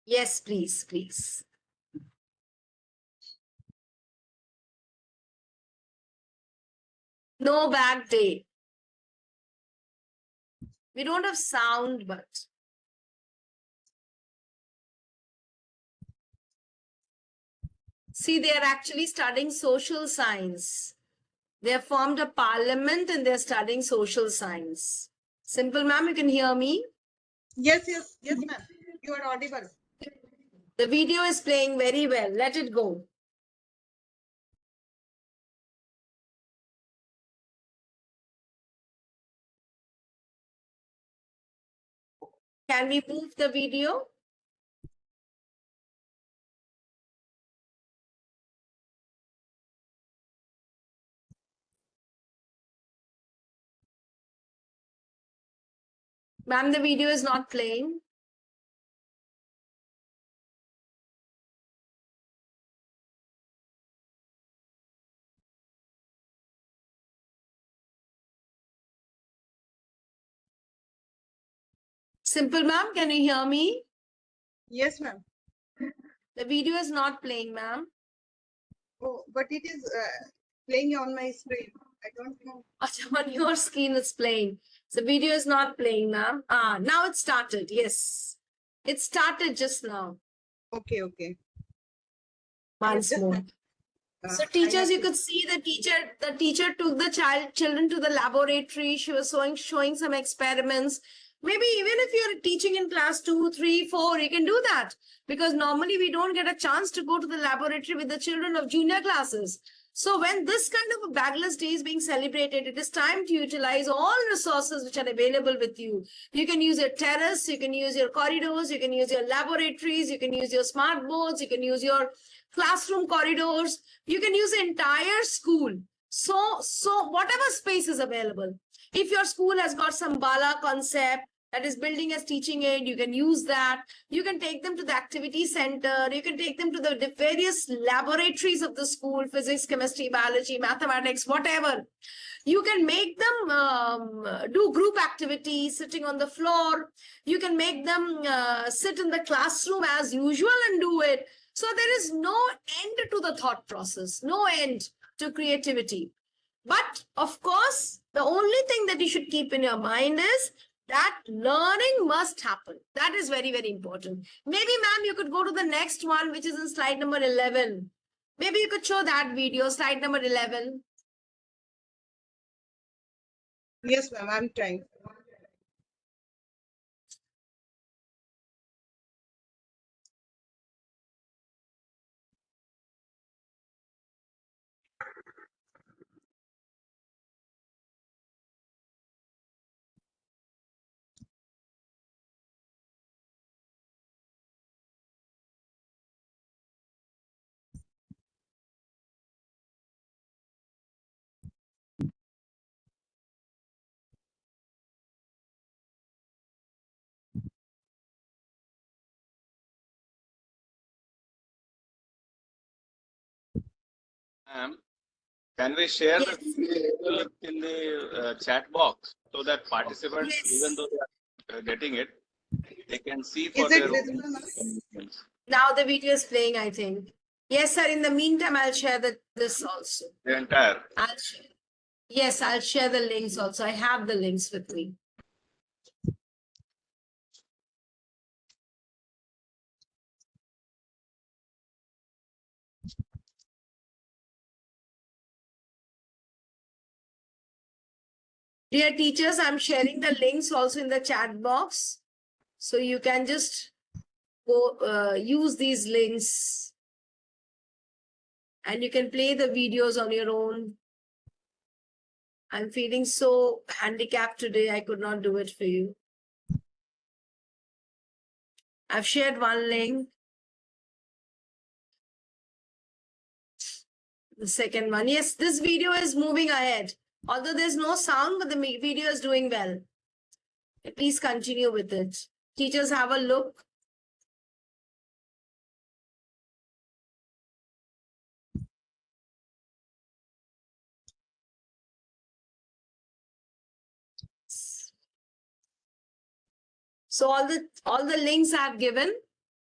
Yes, please, please. No bag day. We don't have sound, but see, they are actually studying social science. They have formed a parliament and they're studying social science. Simple, ma'am, you can hear me?
Yes, ma'am. You are audible.
The video is playing very well. Let it go. Can we move the video? Ma'am, the video is not playing. Simple, ma'am, can you hear me?
Yes, ma'am.
The video is not playing, ma'am.
Oh, but it is playing on my screen. I don't know.
On your screen it's playing. The video is not playing, ma'am. Ah, now it started. Yes. It started just now.
Okay, okay.
Once
Just,
more. So teachers, you could see the teacher took the children to the laboratory. She was showing some experiments. Maybe even if you're teaching in class 2, 3, 4, you can do that. Because normally we don't get a chance to go to the laboratory with the children of junior classes. So when this kind of a bagless day is being celebrated, it is time to utilize all resources which are available with you. You can use your terrace, you can use your corridors, you can use your laboratories, you can use your smart boards, you can use your classroom corridors, you can use the entire school. So whatever space is available. If your school has got some Bala concept that is building as teaching aid, you can use that. You can take them to the activity center. You can take them to the various laboratories of the school, physics, chemistry, biology, mathematics, whatever. You can make them do group activities sitting on the floor. You can make them sit in the classroom as usual and do it. So there is no end to the thought process, no end to creativity. But of course, the only thing that you should keep in your mind is that learning must happen. That is very, very important. Maybe, ma'am, you could go to the next one, which is in slide number 11. Maybe you could show that video, slide number 11.
Yes, ma'am. I'm trying.
Can we share
Yes.
the link in the chat box so that participants,
Yes.
even though they are getting it, they can see for
Is it
their own
visible, ma'am?
convenience.
Now the video is playing, I think. Yes, sir. In the meantime, I'll share this also.
The entire.
Yes, I'll share the links also. I have the links with me. Dear teachers, I'm sharing the links also in the chat box. So you can just go use these links and you can play the videos on your own. I'm feeling so handicapped today. I could not do it for you. I've shared one link. The second one. Yes, this video is moving ahead. Although there's no sound, but the video is doing well. Please continue with it. Teachers, have a look. So all the links I've given,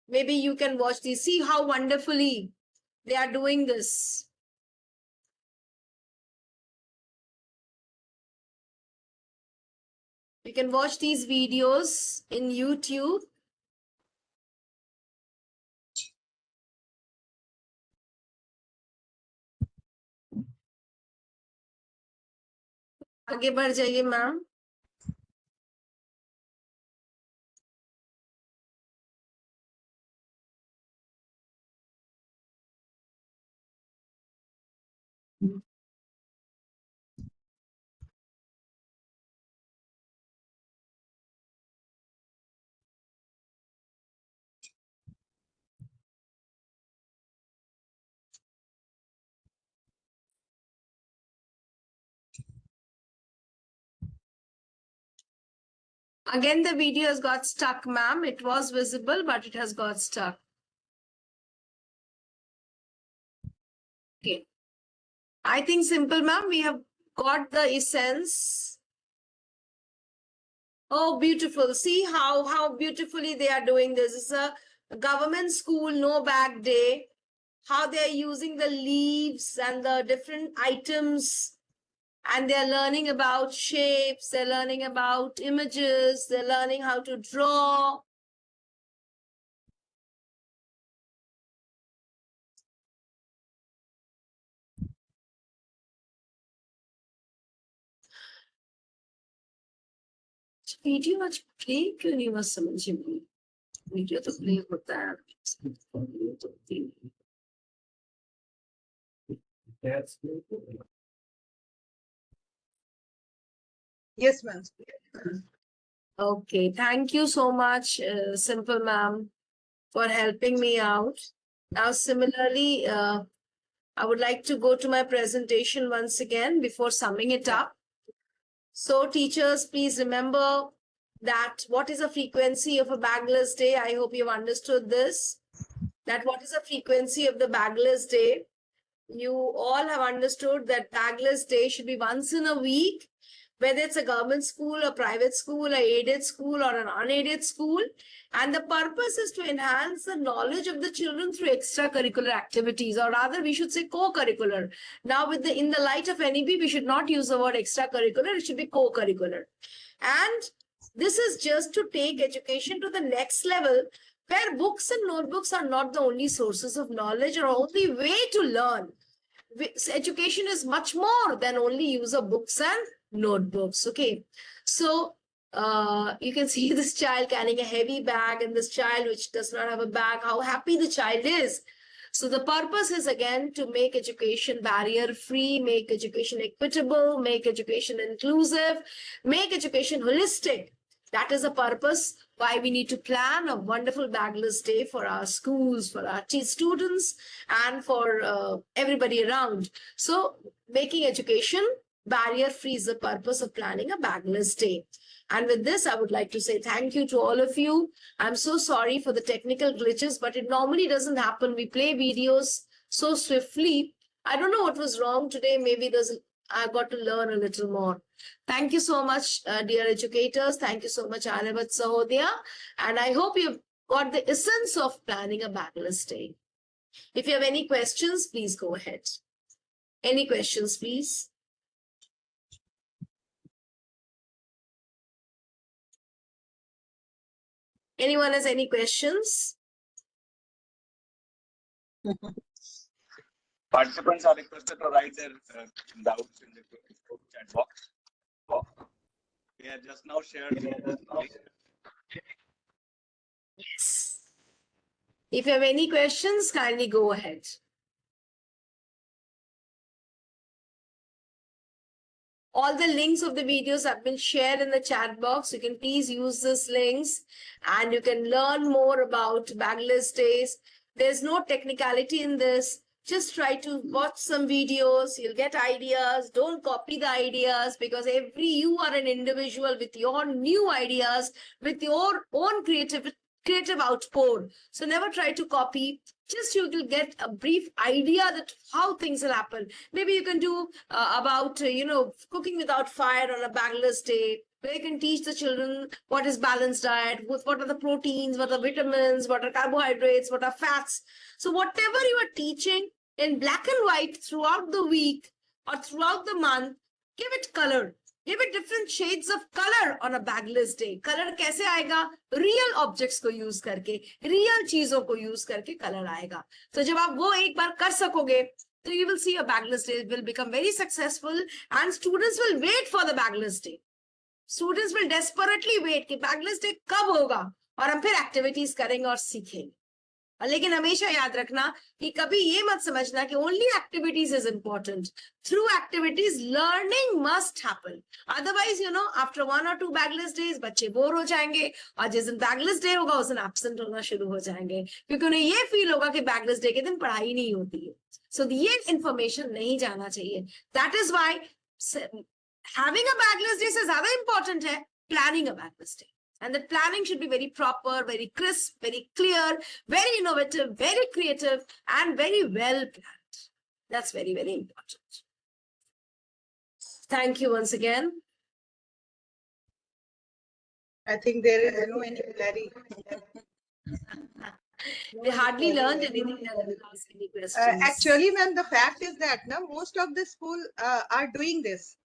maybe you can watch these. See how wonderfully they are doing this. You can watch these videos in YouTube. आगे बढ़ जाइए ma'am. Again, the video has got stuck, ma'am. It was visible, but it has got stuck. Okay. I think simple, ma'am. We have got the essence. Oh, beautiful. See how beautifully they are doing this. It's a government school, no bag day. How they are using the leaves and the different items. And they're learning about shapes. They're learning about images. They're learning how to draw. Video आज play क्यों नहीं हुआ समझ में video तो play होता है
Yes, ma'am.
Okay, thank you so much, Simple Ma'am, for helping me out. Now, similarly, I would like to go to my presentation once again before summing it up. So, teachers, please remember that what is the frequency of a bagless day? I hope you've understood this. That what is the frequency of the bagless day? You all have understood that bagless day should be once in a week, whether it's a government school, a private school, a aided school, or an unaided school. And the purpose is to enhance the knowledge of the children through extracurricular activities, or rather we should say co-curricular. Now in the light of NEP, we should not use the word extracurricular, it should be co-curricular. And this is just to take education to the next level, where books and notebooks are not the only sources of knowledge or only way to learn. Education is much more than only use of books and notebooks. Okay, so you can see this child carrying a heavy bag and this child which does not have a bag, how happy the child is. So the purpose is again to make education barrier free, make education equitable, make education inclusive, make education holistic. That is the purpose why we need to plan a wonderful bagless day for our schools, for our students, and for everybody around. So making education barrier-free is the purpose of planning a bagless day. And with this, I would like to say thank you to all of you. I'm so sorry for the technical glitches, but it normally doesn't happen. We play videos so swiftly. I don't know what was wrong today. Maybe I got to learn a little more. Thank you so much, dear educators. Thank you so much, Aryavat Sahodaya. And I hope you've got the essence of planning a bagless day. If you have any questions, please go ahead. Any questions, please? Anyone has any questions?
Participants are requested to write their doubts in the chat box. We have just now shared the link.
Yes. If you have any questions, kindly go ahead. All the links of the videos have been shared in the chat box. You can please use these links and you can learn more about bagless days. There's no technicality in this. Just try to watch some videos. You'll get ideas. Don't copy the ideas because you are an individual with your new ideas, with your own creative outpour. So never try to copy. Just you will get a brief idea that how things will happen. Maybe you can do about cooking without fire on a bagless day, where you can teach the children what is balanced diet, what are the proteins, what are vitamins, what are carbohydrates, what are fats. So whatever you are teaching in black and white throughout the week or throughout the month, give it color. Give it different shades of color on a bagless day. Color कैसे आएगा? Real objects को use करके, real चीजों को use करके color आएगा. तो जब आप वो एक बार कर सकोगे, so you will see a bagless day will become very successful and students will wait for the bagless day. Students will desperately wait कि bagless day कब होगा और हम फिर activities करेंगे और सीखेंगे. लेकिन हमेशा याद रखना कि कभी ये मत समझना कि only activities is important. Through activities learning must happen. Otherwise you know after 1 or 2 bagless days बच्चे बोर हो जाएंगे और जिस दिन बैगलेस डे होगा उस दिन एब्सेंट होना शुरू हो जाएंगे क्योंकि उन्हें ये फील होगा कि बैगलेस डे के दिन पढ़ाई नहीं होती है. सो ये इंफॉर्मेशन नहीं जाना चाहिए. That is why having a bagless day से ज्यादा इंपॉर्टेंट है planning a bagless day. And the planning should be very proper, very crisp, very clear, very innovative, very creative, and very well planned. That's very, very important. Thank you once again.
I think there is no any clarity.
They hardly learned anything. They didn't ask any questions.
Actually, ma'am, the fact is that now most of the school are doing this.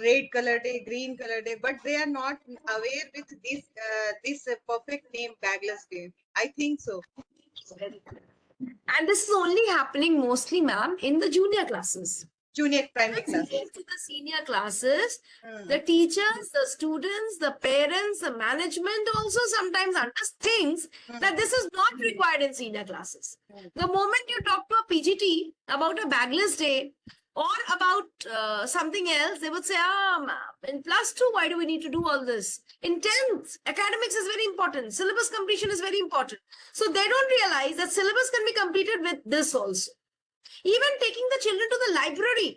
Red color day, green color day, but they are not aware with this perfect name bagless day. I think so.
And this is only happening mostly, ma'am, in the junior classes.
Junior primary
Once you
class.
get to the senior classes, the teachers, the students, the parents, the management also sometimes understands that this is not required in senior classes. The moment you talk to a PGT about a bagless day or about something else, they would say, in +2, why do we need to do all this? In 10th, academics is very important. Syllabus completion is very important. So they don't realize that syllabus can be completed with this also. Even taking the children to the library.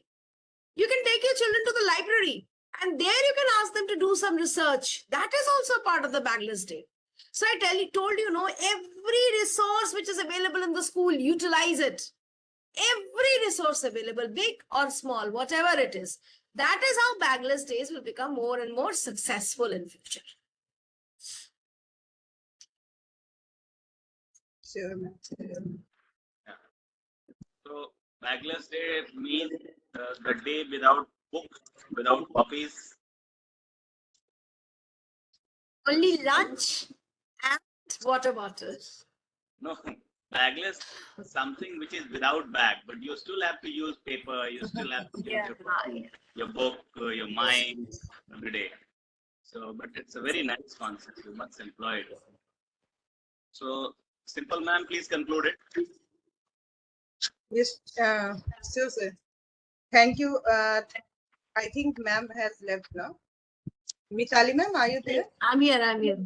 You can take your children to the library and there you can ask them to do some research. That is also a part of the bagless day. So I told you, no, every resource which is available in the school, utilize it. Every resource available, big or small, whatever it is. That is how bagless days will become more and more successful in future.
Sure, ma'am.
So bagless day means the day without books, without copies.
Only lunch and water bottles.
No, bagless is something which is without bag, but you still have to use paper. You still have to use your book, your mind every day. So, but it's a very nice concept. You must employ it. So, Simple ma'am, please conclude it.
Yes, sure, sir. Thank you. I think ma'am has left now. Mitali ma'am, are you there?
I'm here.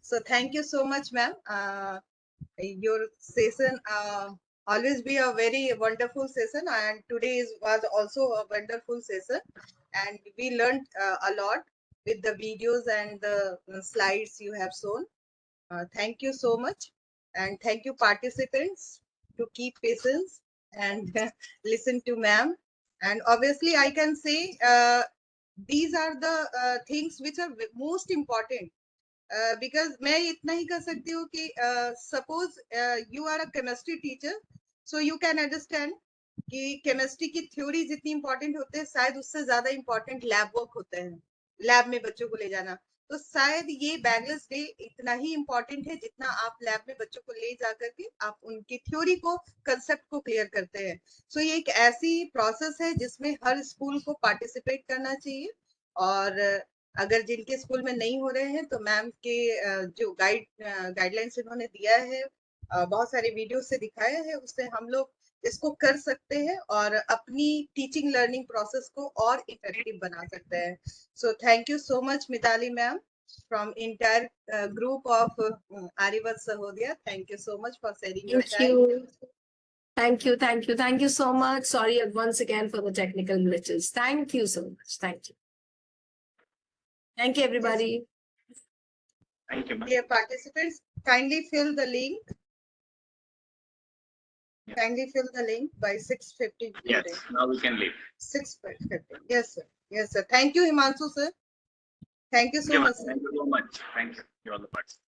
So thank you so much, ma'am. Your session always be a very wonderful session, and today was also a wonderful session, and we learned a lot with the videos and the slides you have shown. Thank you so much, and thank you participants to keep patience and listen to ma'am. And obviously, I can say these are the things which are most important. Because मैं इतना ही कर सकती हूँ कि suppose you are a chemistry teacher, so you can understand कि chemistry की theory जितनी important होते हैं शायद उससे ज़्यादा important lab work होते हैं, lab में बच्चों को ले जाना. तो शायद ये bagless day इतना ही important है जितना आप lab में बच्चों को ले जा करके आप उनकी theory को concept को clear करते हैं. So ये एक ऐसी process है जिसमें हर school को participate करना चाहिए. और अगर जिनके स्कूल में नहीं हो रहे हैं तो मैम के जो गाइडलाइंस इन्होंने दिया है, बहुत सारे वीडियो से दिखाया है, उससे हम लोग इसको कर सकते हैं और अपनी टीचिंग लर्निंग प्रोसेस को और इफेक्टिव बना सकते हैं. So thank you so much Mitali ma'am from entire group of Aryavart Sahodaya. Thank you so much for sharing your time.
Thank you so much. Sorry once again for the technical glitches. Thank you so much. Thank you. Thank you, everybody.
Thank you, ma'am.
Dear participants, kindly fill the link.
Yeah.
Kindly fill the link by 6:50.
Yes, now we can leave.
6:50. Yes, sir. Yes, sir. Thank you, Himanshu, sir. Thank you so much, sir.
Thank you so much. Thank you. You're all the parts.